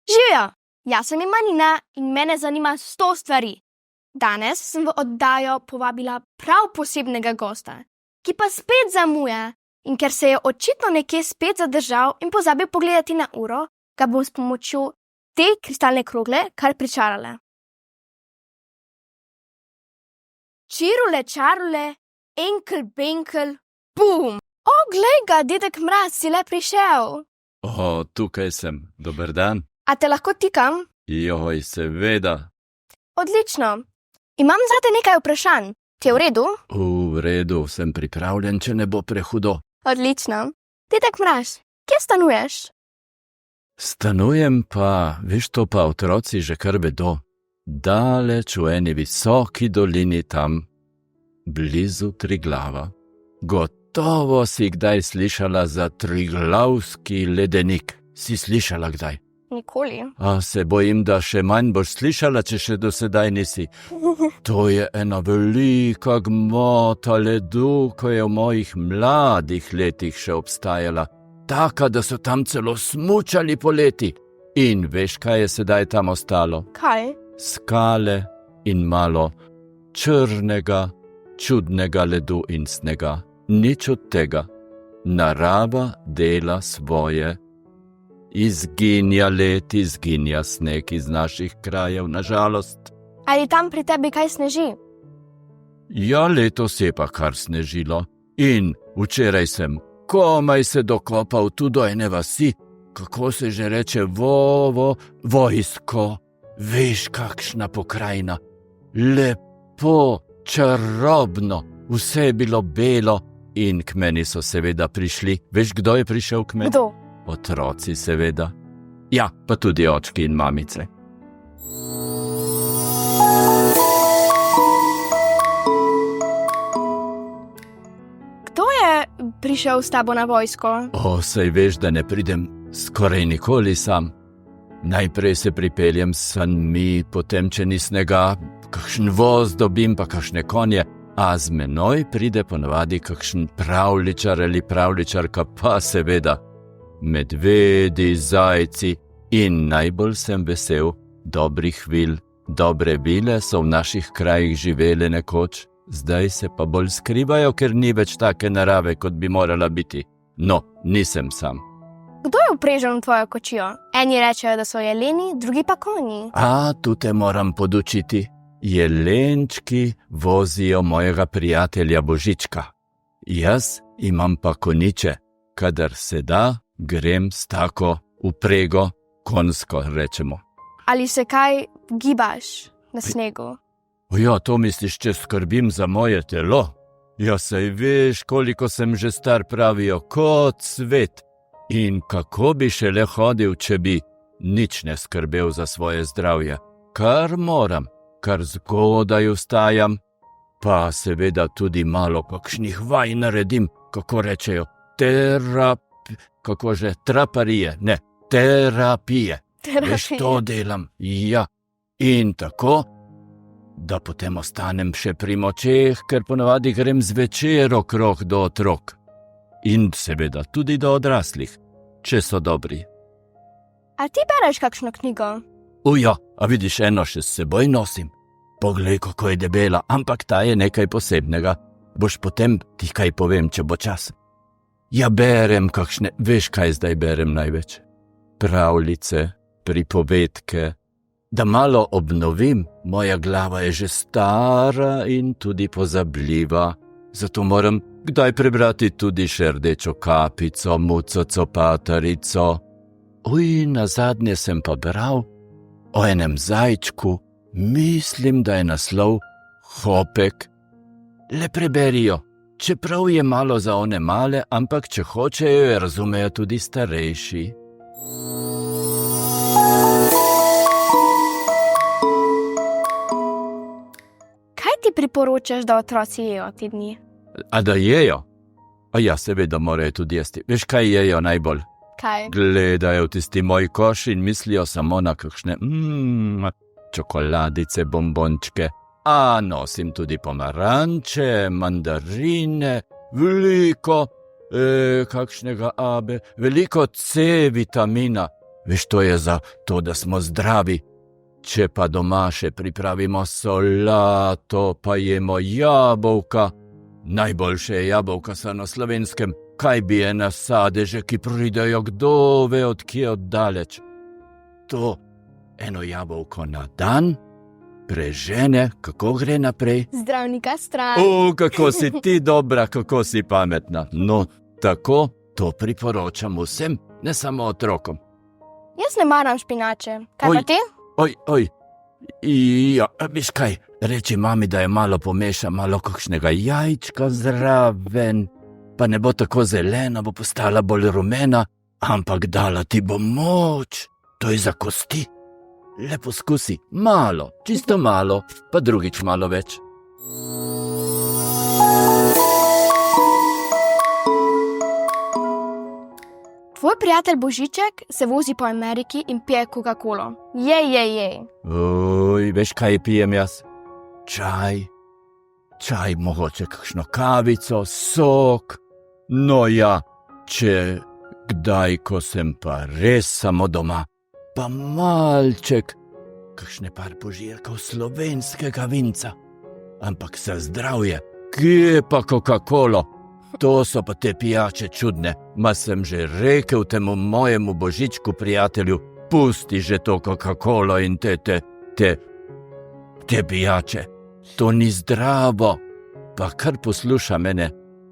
Živjo, jaz sem Manina in mene zanima 100 stvari. Danes sem v oddajo povabila prav posebnega gosta, ki pa spet zamuja in ker se je očitno nekje spet zadržal in pozabil pogledati na uro, ga bom s pomočjo te kristalne krogle kar pričarala. Čirule, čarule, enkel, benkel, bum! O, glej ga, dedek Mraz, si le prišel. O, tukaj sem. Dober dan. A te lahko tikam? Joj, seveda. Odlično. Imam zate nekaj vprašanj. Ti je v redu? V redu, sem pripravljen, če ne bo prehudo. Odlično. Dedek Mraz, kje stanuješ? Stanujem pa, veš to pa otroci že kar vedo, daleč v eni visoki dolini tam, blizu Triglava. Gotovo si kdaj slišala za Triglavski ledenik. Si slišala kdaj? Nikoli. A se bojim, da še manj boš slišala, če še do sedaj nisi. To je ena velika gmota ledu, ko je v mojih mladih letih še obstajala. Taka, da so tam celo smučali poleti. In veš, kaj je sedaj tam ostalo? Kaj? Skale in malo črnega, čudnega ledu in snega. Nič od tega. Narava dela svoje. Izginja led, izginja sneg iz naših krajev, nažalost. Ali tam pri tebi kaj sneži? Ja, letos je pa kar snežilo. In včeraj sem komaj se dokopal tu do ene vasi, kako se že reče, Vojsko. Veš, kakšna pokrajina. Lepo, čarobno, vse je bilo belo in k meni so seveda prišli. Veš, kdo je prišel k meni? Kdo? Otroci, seveda. Ja, pa tudi očki in mamice. Kdo je prišel s tabo na vojsko? O, saj veš, da ne pridem skoraj nikoli sam. Najprej se pripeljem s sanmi, potem, če ni snega, kakšen voz dobim, pa kakšne konje, a z menoj pride ponavadi kakšen pravljičar ali pravljičarka, pa seveda medvedi, zajci in najbolj sem vesel dobrih vil. Dobre vile so v naših krajih živele nekoč, zdaj se pa bolj skrivajo, ker ni več take narave, kot bi morala biti. No, nisem sam. Kdo je vprežen v tvojo kočijo? Eni rečejo, da so jeleni, drugi pa konji. A, tu te moram podučiti. Jelenčki vozijo mojega prijatelja Božička. Jaz imam pa konjiče, kadar se da, grem s tako vprego, konjsko rečemo. Ali se kaj gibaš na snegu? Ja, to misliš, če skrbim za moje telo? Ja, saj veš, koliko sem že star, pravijo, kot svet. In kako bi šele hodil, če bi nič ne skrbel za svoje zdravje? Kar moram, kar zgodaj vstajam, pa seveda tudi malo kakšnih vaj naredim, kako rečejo, terapije. Veš, to delam, ja. In tako, da potem ostanem še pri močeh, ker ponavadi grem zvečer okrog do otrok. In seveda tudi do odraslih, če so dobri. A ti bereš kakšno knjigo? Ja, a vidiš, eno še s seboj nosim. Poglej, kako je debela, ampak ta je nekaj posebnega. Boš potem ti kaj povem, če bo čas. Ja, berem kakšne, veš, kaj zdaj berem največ? Pravljice, pripovedke. Da malo obnovim, moja glava je že stara in tudi pozabljiva. Zato moram kdaj prebrati tudi še Rdečo kapico, Muco copatarico. Nazadnje sem pa bral o enem zajčku, mislim, da je naslov Hopek. Le preberijo, čeprav je malo za one male, ampak če hočejo, jo razumejo tudi starejši. Kaj ti priporočaš, da otroci jejo te dni? A da jejo? A ja, seveda morajo tudi jesti. Veš, kaj jejo najbolj? Kaj? Gledajo v tisti moj koš in mislijo samo na kakšne čokoladice, bombončke. A nosim tudi pomaranče, mandarine, veliko kakšnega AB, veliko C vitamina, Veš, to je za to, da smo zdravi. Če pa doma še pripravimo solato, pa jemo jabolka. Najboljše je jabolka so na Slovenskem. Kaj bi je na sadeže, ki pridejo kdo ve od kje oddaleč. To eno jabolko na dan prežene, kako gre naprej? Zdravnika stran. Kako si ti dobra, kako si pametna. No, tako to priporočam vsem, ne samo otrokom. Jaz ne maram špinače. Kaj pa ti? Ja, veš kaj, reči mami, da je malo pomeša, malo kakšnega jajčka zraven, pa ne bo tako zelena, bo postala bolj rumena, ampak dala ti bo moč. To je za kosti. Le poskusi, malo, čisto malo, pa drugič malo več. Tvoj prijatelj Božiček se vozi po Ameriki in pije Coca-Colo. Jej. Veš, kaj pijem jaz? Čaj, mogoče kakšno kavico, sok. No ja, če kdaj, ko sem pa res samo doma, pa malček, kakšne par požirkov slovenskega vinca. Ampak za zdravje, kje pa Coca-Colo? To so pa te pijače čudne. Ma sem že rekel temu mojemu Božičku prijatelju, pusti že to Coca-Colo in te pijače. To ni zdravo. Pa kar posluša mene.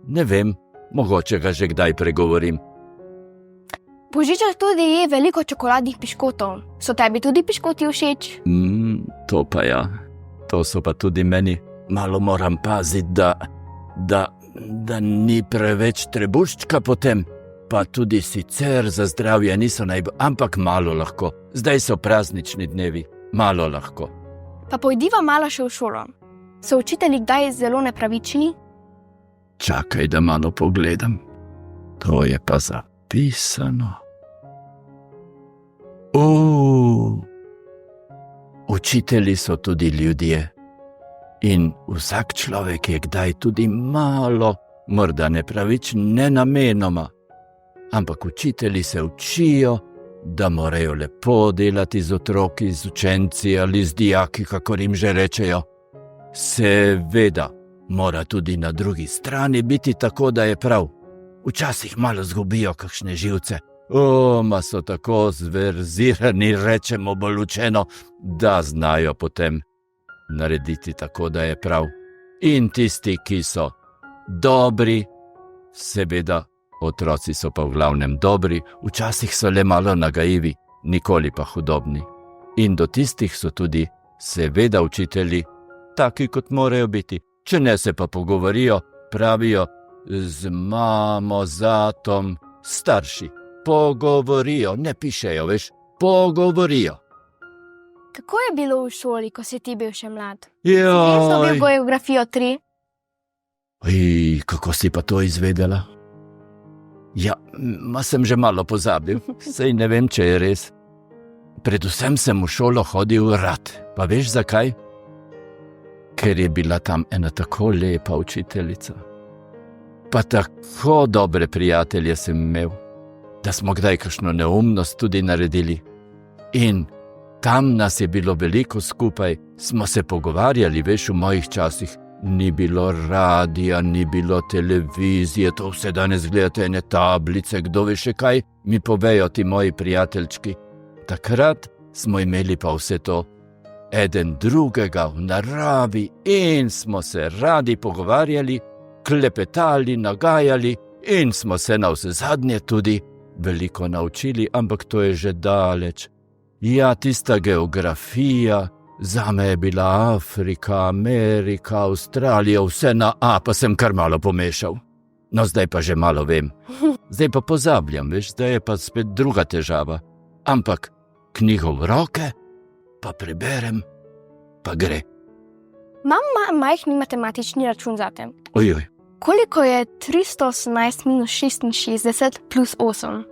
Ne vem, mogoče ga že kdaj pregovorim. Božiček tudi je veliko čokoladnih piškotov. So tebi tudi piškoti všeč? To pa ja. To so pa tudi meni. Malo moram paziti, da ni preveč trebuščka potem. Pa tudi sicer za zdravje niso ampak malo lahko. Zdaj so praznični dnevi. Malo lahko. Pa pojdiva malo še v šolo. So učitelji kdaj zelo nepravični? Čakaj, da malo pogledam. To je pa zapisano. Učitelji so tudi ljudje. In vsak človek je kdaj tudi malo, morda nepravičen, ne namenoma. Ampak učitelji se učijo, da morajo lepo delati z otroki, z učenci ali z dijaki, kakor jim že rečejo. Seveda, mora tudi na drugi strani biti tako, da je prav. Včasih malo zgubijo kakšne živce. Ma so tako zverzirani, rečemo bolj učeno, da znajo potem narediti tako, da je prav. In tisti, ki so dobri, seveda, otroci so pa v glavnem dobri, včasih so le malo nagajivi, nikoli pa hudobni. In do tistih so tudi, seveda, učitelji, taki, kot morajo biti. Če ne, se pa pogovorijo, pravijo z mamo, zatom, starši. Pogovorijo, ne pišejo, veš, pogovorijo. Kako je bilo v šoli, ko si ti bil še mlad? Si res dobil geografijo 3? Kako si pa to izvedela? Ja, sem že malo pozabil, saj ne vem, če je res. Predvsem sem v šolo hodil rad, pa veš zakaj? Ker je bila tam ena tako lepa učiteljica. Pa tako dobre prijatelje sem imel, da smo kdaj kakšno neumnost tudi naredili. In tam nas je bilo veliko skupaj, smo se pogovarjali, veš, v mojih časih. Ni bilo radija, ni bilo televizije, to vse danes gledate ene tablice, kdo ve še kaj, mi povejo ti moji prijateljčki. Takrat smo imeli pa vse to, eden drugega v naravi in smo se radi pogovarjali, klepetali, nagajali in smo se navsezadnje tudi veliko naučili, ampak to je že daleč. Ja, tista geografija, zame je bila Afrika, Amerika, Avstralija, vse na A, pa sem kar malo pomešal. No, zdaj pa že malo vem. Zdaj pa pozabljam, veš, zdaj je pa spet druga težava. Ampak knjigo v roke, pa preberem, pa gre. Imam majhni matematični račun zate. Ojoj. Koliko je 318 minus 66 plus 8?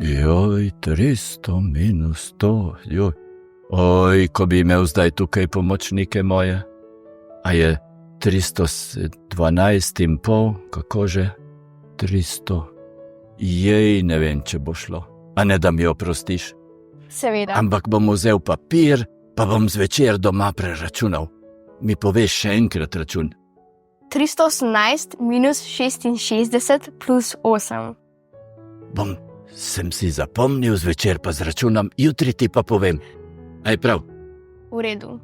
Joj, 300 minus 100, joj. Oj, ko bi imel zdaj tukaj pomočnike moje. A je 312,5, kako že? 300. Jej, ne vem, če bo šlo. A ne, da mi oprostiš? Seveda. Ampak bom vzel papir, pa bom zvečer doma preračunal. Mi poveš še enkrat račun. 318 minus 66 plus 8. Sem si zapomnil, zvečer pa zračunam, jutri ti pa povem. Aj prav? V redu.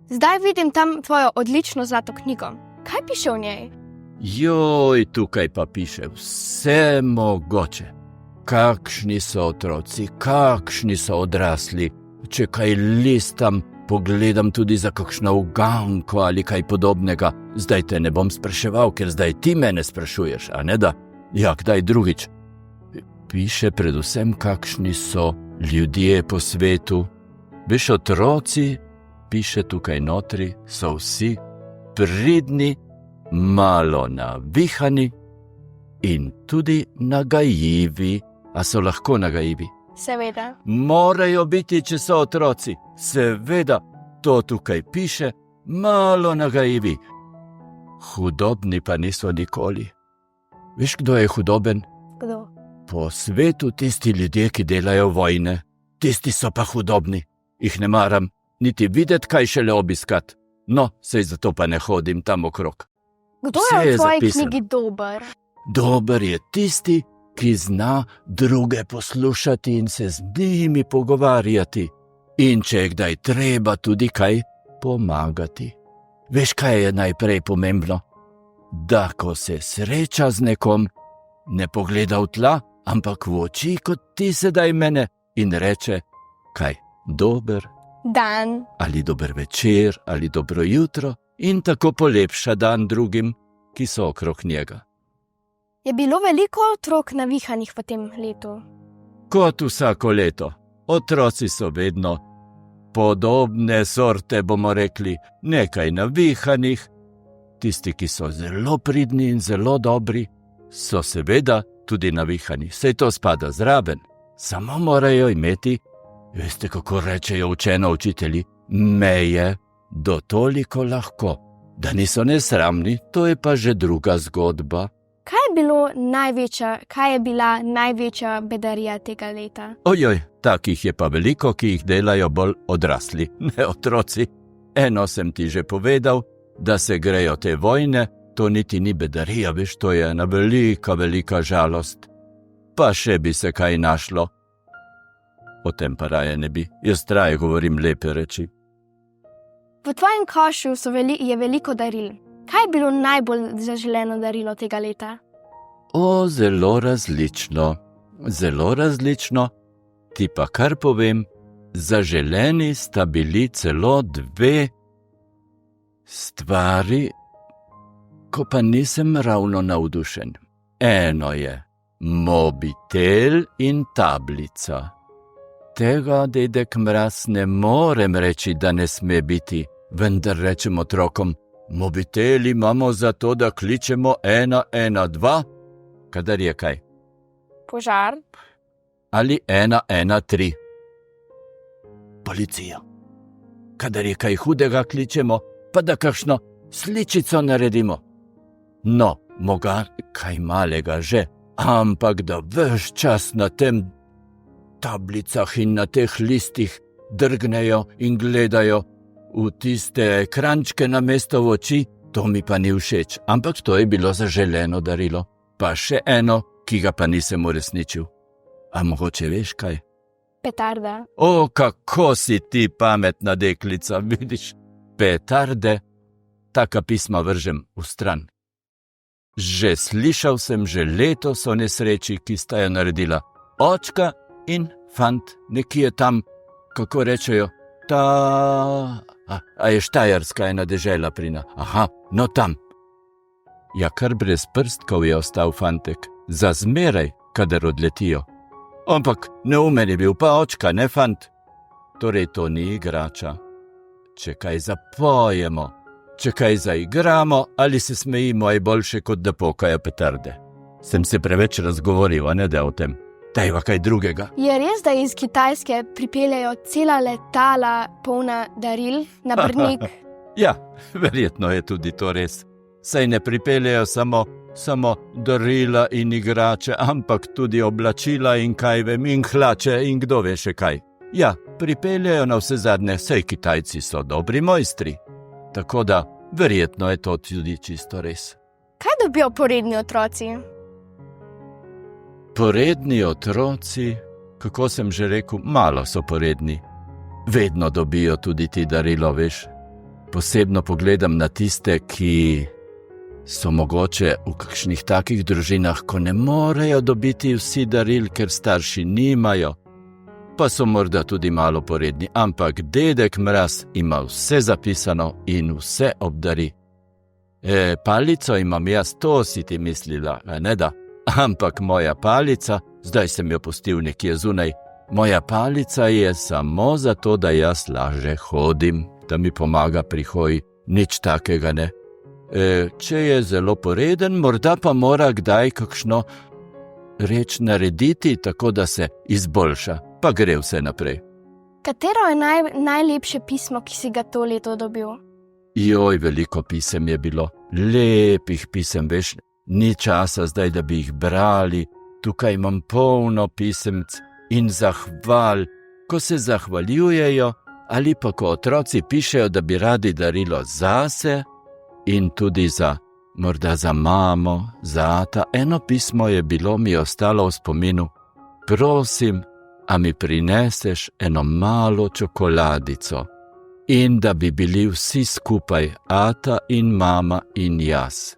Zdaj vidim tam tvojo odlično zlato knjigo. Kaj piše v njej? Joj, tukaj pa piše vse mogoče. Kakšni so otroci, kakšni so odrasli. Če kaj listam, pogledam tudi za kakšno uganko ali kaj podobnega. Zdaj te ne bom spraševal, ker zdaj ti mene sprašuješ, a ne da? Ja, kdaj drugič? Piše predvsem, kakšni so ljudje po svetu. Veš, otroci, piše tukaj notri, so vsi pridni, malo navihani in tudi nagajivi. A so lahko nagajivi? Seveda. Morajo biti, če so otroci. Seveda, to tukaj piše, malo nagajivi. Hudobni pa niso nikoli. Veš, kdo je hudoben? Kdo? Po svetu tisti ljudje, ki delajo vojne. Tisti so pa hudobni. Jih ne maram, niti videti, kaj šele obiskat. No, sej zato pa ne hodim tam okrog. Kdo Vse je je v tvoji zapisano. knjigi dober? Dober je tisti, ki zna druge poslušati in se z njimi pogovarjati. In če je kdaj treba tudi kaj pomagati. Veš, kaj je najprej pomembno? Da, ko se sreča z nekom, ne pogleda v tla, ampak v oči, kot ti sedaj mene, in reče, kaj, dober, Dan. ali dober večer, ali dobro jutro, in tako polepša dan drugim, ki so okrog njega. Je bilo veliko otrok navihanih v tem letu? Kot vsako leto, otroci so vedno podobne sorte, bomo rekli, nekaj navihanih. Tisti, ki so zelo pridni in zelo dobri, so seveda tudi navihani. Sej to spada zraven, samo morajo imeti, veste, kako rečejo učeno učitelji, meje, do toliko lahko, da niso nesramni, to je pa že druga zgodba. Kaj je bila največja bedarija tega leta? Ojoj, takih je pa veliko, ki jih delajo bolj odrasli, ne otroci. Eno sem ti že povedal, da se grejo te vojne, to niti ni bedarija, veš, to je ena velika, velika žalost. Pa še bi se kaj našlo. O tem pa raje ne bi, jaz raje govorim lepe reči. V tvojem košu je veliko daril. Kaj je bilo najbolj zaželeno darilo tega leta? O, zelo različno. Zelo različno. Ti pa kar povem, zaželeni sta bili celo dve stvari, ko pa nisem ravno navdušen. Eno je mobitel in tablica. Tega, dedek Mraz, ne morem reči, da ne sme biti, vendar rečem otrokom, mobitel imamo zato, da kličemo 112, kadar je kaj. Požar? Ali 113. Policija. Kadar je kaj hudega, kličemo, pa da kakšno sličico naredimo. No, moga kaj malega že, ampak da ves čas na tem tablicah in na teh listih drgnejo in gledajo v tiste ekrančke namesto v oči, to mi pa ni všeč, ampak to je bilo zaželeno darilo. Pa še eno, ki ga pa nisem uresničil. A mogoče veš kaj? Petarda. O, kako si ti pametna deklica, vidiš? Petarde, taka pisma vržem v stran. Že slišal sem že letos o nesreči, ki sta jo naredila očka in fant, nekje tam, kako rečejo, a je Štajerska ena dežela prina. Aha, no tam. Ja, kar brez prstkov je ostal fantek, za zmeraj, kadar odletijo. Ampak neumen je bil pa očka, ne fant. Torej to ni igrača. Če kaj zapojemo, če kaj zaigramo ali se smejimo, je boljše, kot da pokajo petarde. Sem se preveč razgovoril, a ne da o tem. Dajva kaj drugega. Je res, da iz Kitajske pripeljejo cela letala polna daril na Brnik? Ja, verjetno je tudi to res. Saj ne pripeljejo samo samo darila in igrače, ampak tudi oblačila in kaj vem, in hlače in kdo ve še kaj. Ja, pripeljejo na vse zadnje, saj Kitajci so dobri mojstri. Tako da, verjetno je to tudi čisto res. Kaj dobijo poredni otroci? Poredni otroci, kako sem že rekel, malo so poredni. Vedno dobijo tudi ti darilo, veš. Posebno pogledam na tiste, ki so mogoče v kakšnih takih družinah, ko ne morejo dobiti vsi daril, ker starši nimajo. Pa so morda tudi malo poredni, ampak dedek Mraz ima vse zapisano in vse obdari. Palico imam jaz, to si ti mislila, ne da? Ampak moja palica, zdaj sem jo pustil nekje zunaj, moja palica je samo zato, da jaz laže hodim, da mi pomaga pri hoji, nič takega ne. Če je zelo poreden, morda pa mora kdaj kakšno reč narediti, tako da se izboljša, pa gre vse naprej. Katero je najlepše pismo, ki si ga to leto dobil? Joj, veliko pisem je bilo, lepih pisem, veš, ni časa zdaj, da bi jih brali, tukaj imam polno pisemc in zahval, ko se zahvaljujejo, ali pa ko otroci pišejo, da bi radi darilo zase in tudi morda za mamo, za ata. Eno pismo je bilo, mi ostalo v spominu, prosim, a mi prineseš eno malo čokoladico in da bi bili vsi skupaj, ata in mama in jaz.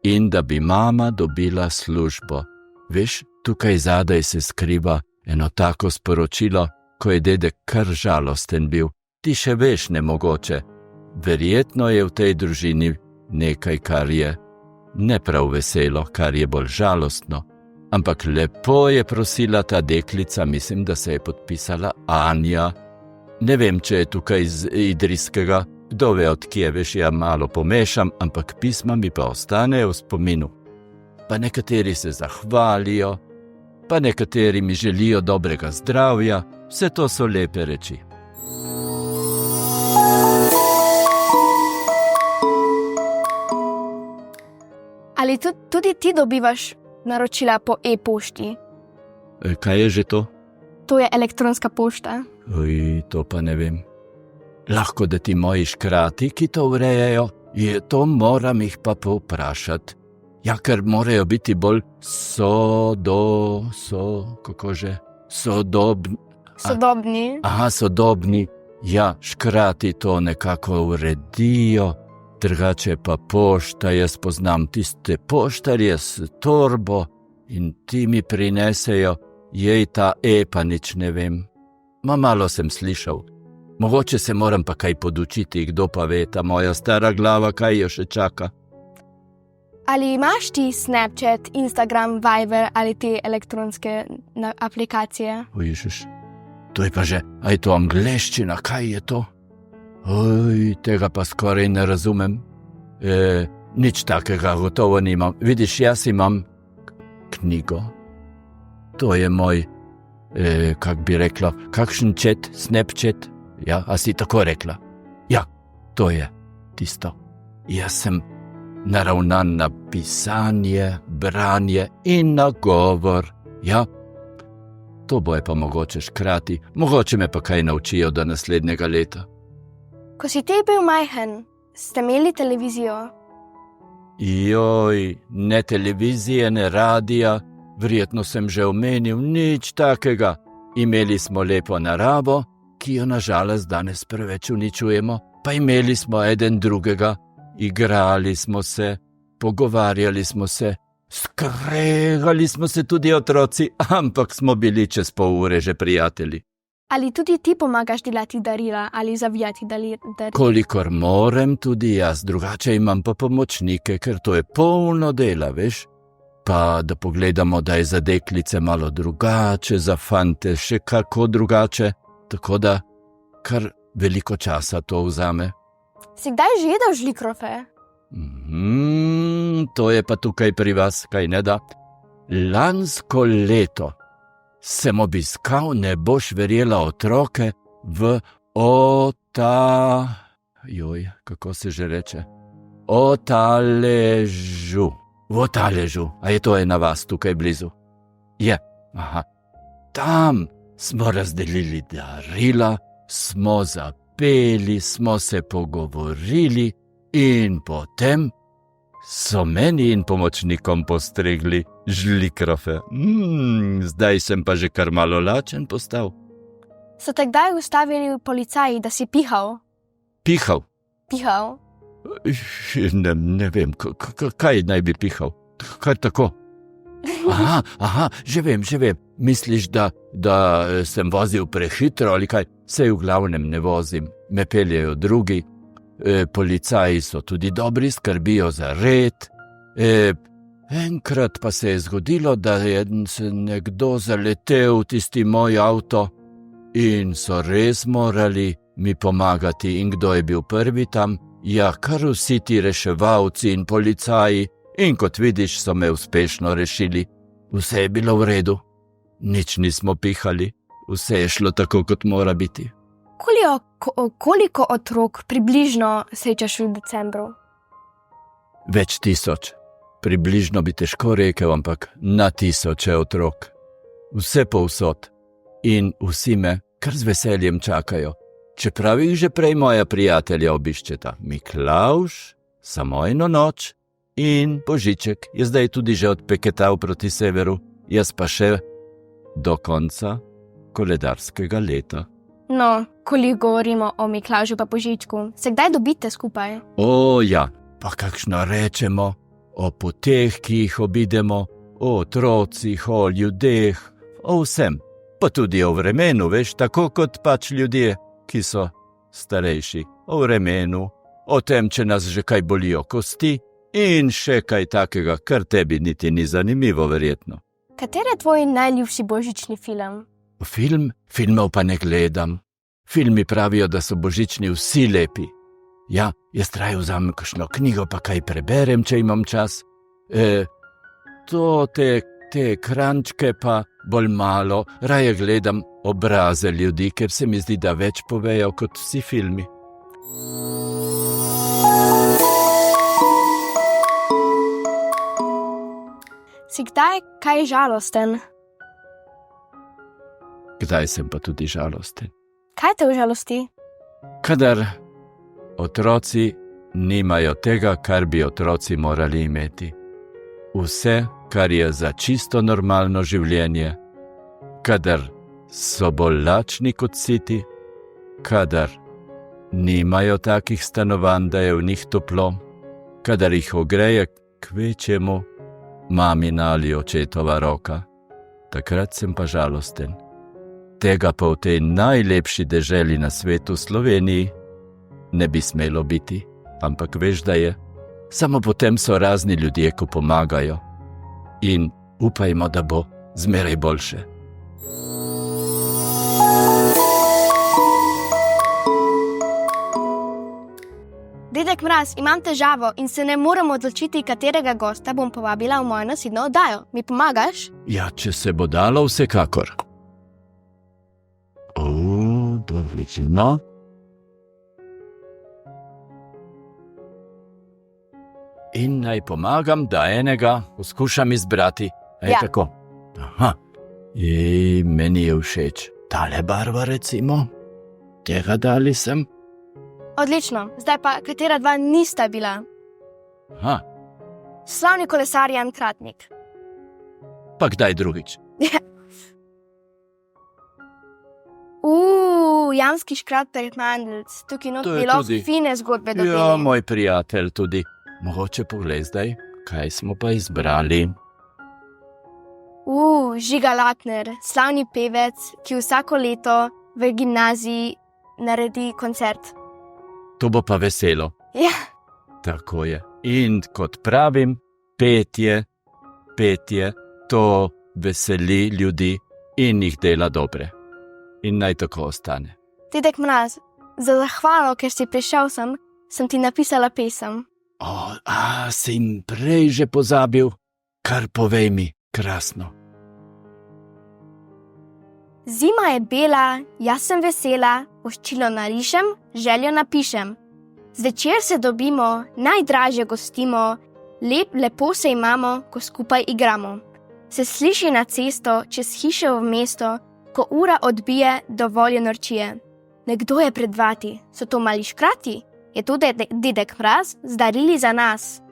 In da bi mama dobila službo. Veš, tukaj zadaj se skriva eno tako sporočilo, ko je dedek kar žalosten bil. Ti še veš nemogoče. Verjetno je v tej družini nekaj, kar je ne prav veselo, kar je bolj žalostno. Ampak lepo je prosila ta deklica, mislim, da se je podpisala Anja. Ne vem, če je tukaj iz Idrijskega, kdo ve od kje, veš, ja malo pomešam, ampak pisma mi pa ostanejo v spominu. Pa nekateri se zahvalijo, pa nekateri mi želijo dobrega zdravja, vse to so lepe reči. Ali tudi ti dobivaš naročila po e-pošti? Kaj je že to? To je elektronska pošta. To pa ne vem. Lahko, da ti moji škrati, ki to urejajo, to moram jih pa povprašati. Ja, ker morajo biti bolj Sodobni. Sodobni. Ja, škrati to nekako uredijo, drugače pa pošta, jaz poznam tiste poštarje s torbo in ti mi prinesejo, jej ta pa nič ne vem. Malo sem slišal. Mogoče se moram pa kaj podučiti, kdo pa ve, ta moja stara glava, kaj jo še čaka. Ali imaš ti Snapchat, Instagram, Viber ali te elektronske aplikacije? Ježiš, to je pa že, a je to angleščina, kaj je to? Tega pa skoraj ne razumem. Nič takega gotovo nimam. Vidiš, jaz imam knjigo. To je moj, kak bi rekla, kakšen chat, Snapchat. Ja, a si tako rekla? Ja, to je tisto. Jaz sem naravnan na pisanje, branje in na govor. Ja, to boje pa mogoče škrati, mogoče me pa kaj naučijo do naslednjega leta. Ko si ti bil majhen, ste imeli televizijo? Joj, ne televizije, ne radija, verjetno sem že omenil, nič takega. Imeli smo lepo naravo, ki jo nažalost danes preveč uničujemo, pa imeli smo eden drugega, igrali smo se, pogovarjali smo se, skregali smo se tudi otroci, ampak smo bili čez pol ure že prijatelji. Ali tudi ti pomagaš delati darila ali zavijati darila? Kolikor morem, tudi jaz, drugače imam pa pomočnike, ker to je polno dela, veš? Pa da pogledamo, da je za deklice malo drugače, za fante še kako drugače, tako da kar veliko časa to vzame. Si kdaj že jedel žlikrofe? To je pa tukaj pri vas, kaj ne da? Lansko leto sem obiskal, ne boš verjela, otroke v kako se že reče? Otaležu. V Otaležu, a je to ena vas tukaj blizu? Je, aha. Tam smo razdelili darila, smo zapeli, smo se pogovorili in potem so meni in pomočnikom postregli žlikrofe. Zdaj sem pa že kar malo lačen postal. So te kdaj ustavili policaji, da si pihal? Pihal? Pihal? Ne vem, kaj naj bi pihal? Kar tako? Aha, že vem. Misliš, da sem vozil prehitro ali kaj? Sej v glavnem ne vozim, me peljejo drugi. Policaji so tudi dobri, skrbijo za red. Enkrat pa se je zgodilo, da je nekdo zaletel v tisti moj avto in so res morali mi pomagati. In kdo je bil prvi tam? Ja, kar vsi ti reševalci in policaji. In kot vidiš, so me uspešno rešili. Vse je bilo v redu. Nič nismo pihali. Vse je šlo tako, kot mora biti. Koliko otrok približno srečaš v decembru? Več tisoč. Približno bi težko rekel, ampak na tisoče otrok. Vse povsod. In vsi me kar z veseljem čakajo. Čeprav jih že prej moja prijatelja obiščeta. Miklavž, Samojno noč in Božiček je zdaj tudi že odpeketal proti severu, jaz pa še do konca koledarskega leta. No, koliko govorimo o Miklavžu pa Božičku, se kdaj dobite skupaj? O ja, pa kakšno rečemo o poteh, ki jih obidemo, o otrocih, o ljudeh, o vsem. Pa tudi o vremenu, veš, tako kot pač ljudje, ki so starejši. O vremenu, o tem, če nas že kaj bolijo kosti in še kaj takega, kar tebi niti ni zanimivo, verjetno. Kater je tvoj najljubši božični film? Filmov pa ne gledam. Filmi pravijo, da so božični vsi lepi. Ja, jaz raje vzamem kakšno knjigo, pa kaj preberem, če imam čas. Te krančke pa bolj malo, raje gledam obraze ljudi, ker se mi zdi, da več povejo kot vsi filmi. Si kdaj kaj žalosten? Kdaj sem pa tudi žalosten? Kaj te užalosti? Kadar otroci nimajo tega, kar bi otroci morali imeti. Vse, kar je za čisto normalno življenje, kadar so bolj lačni kot siti, kadar nimajo takih stanovanj, da je v njih toplo, kadar jih ogreje kvečjemu mamina ali očetova roka, takrat sem pa žalosten. Tega pa v tej najlepši deželi na svetu, Sloveniji, ne bi smelo biti, ampak veš, da je. Samo potem so razni ljudje, ko pomagajo. In upajmo, da bo zmeraj boljše. Dedek Mraz, imam težavo in se ne morem odločiti, katerega gosta bom povabila v mojo naslednjo oddajo. Mi pomagaš? Ja, če se bo dalo, vsekakor. Odlično. In naj pomagam, da enega poskušam izbrati. Ja. Tako? Aha. Meni je všeč tale barva, recimo. Tega dali sem. Odlično, zdaj pa, katera dva nista bila? Aha. Slavni kolesar Jan Kratnik. Pa kdaj drugič? Janski Škratper Mandelc, tukaj not To je bilo tudi- fine zgodbe dobili. Ja, moj prijatelj tudi. Mogoče poglej zdaj, kaj smo pa izbrali. Žiga Latner, slavni pevec, ki vsako leto v gimnaziji naredi koncert. To bo pa veselo. Ja, Tako je. In kot pravim, petje, to veseli ljudi in jih dela dobre. In naj tako ostane. Dedek Mraz, za zahvalo, ker si prišel sem ti napisala pesem. Si jim prej že pozabil? Kar povej mi, krasno. Zima je bela, jaz sem vesela, voščilo narišem, željo napišem. Zvečer se dobimo, najdražje gostimo Lepo se imamo, ko skupaj igramo. Se sliši na cesto, čez hiše v mesto, ko ura odbije, dovolj norčije. Nekdo je pred vrati, so to mali škrati? Je to dedek Mraz z darili za nas?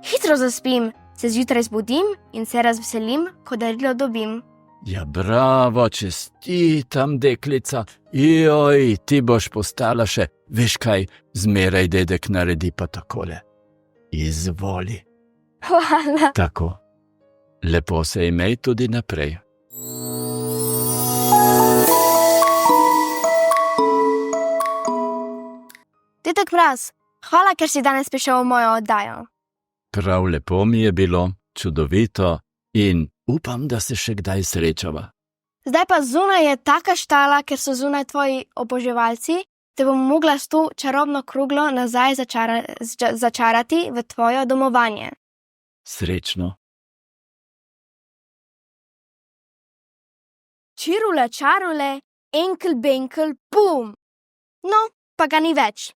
Hitro zaspim, se zjutraj zbudim in se razveselim, ko darilo dobim. Ja, bravo, čestitam, deklica. Joj, ti boš postala še, veš kaj, zmeraj dedek naredi pa takole. Izvoli. Hvala. Tako. Lepo se imej tudi naprej. Dedek Mraz, hvala, ker si danes prišel v mojo oddajo. Prav lepo mi je bilo, čudovito in upam, da se še kdaj srečava. Zdaj pa zunaj je taka štala, ker so zunaj tvoji oboževalci, te bom mogla s to čarobno kroglo nazaj začarati v tvoje domovanje. Srečno. Čirule, čarule, enkel, benkel, bum! No, pa ga ni več.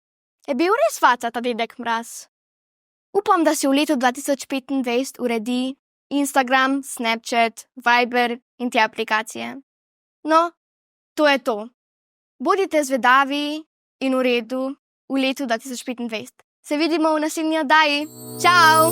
Je bil res faca ta dedek Mraz. Upam, da si v letu 2025 uredi Instagram, Snapchat, Viber in te aplikacije. No, to je to. Bodite zvedavi in v redu v letu 2025. Se vidimo v naslednji oddaji. Čau!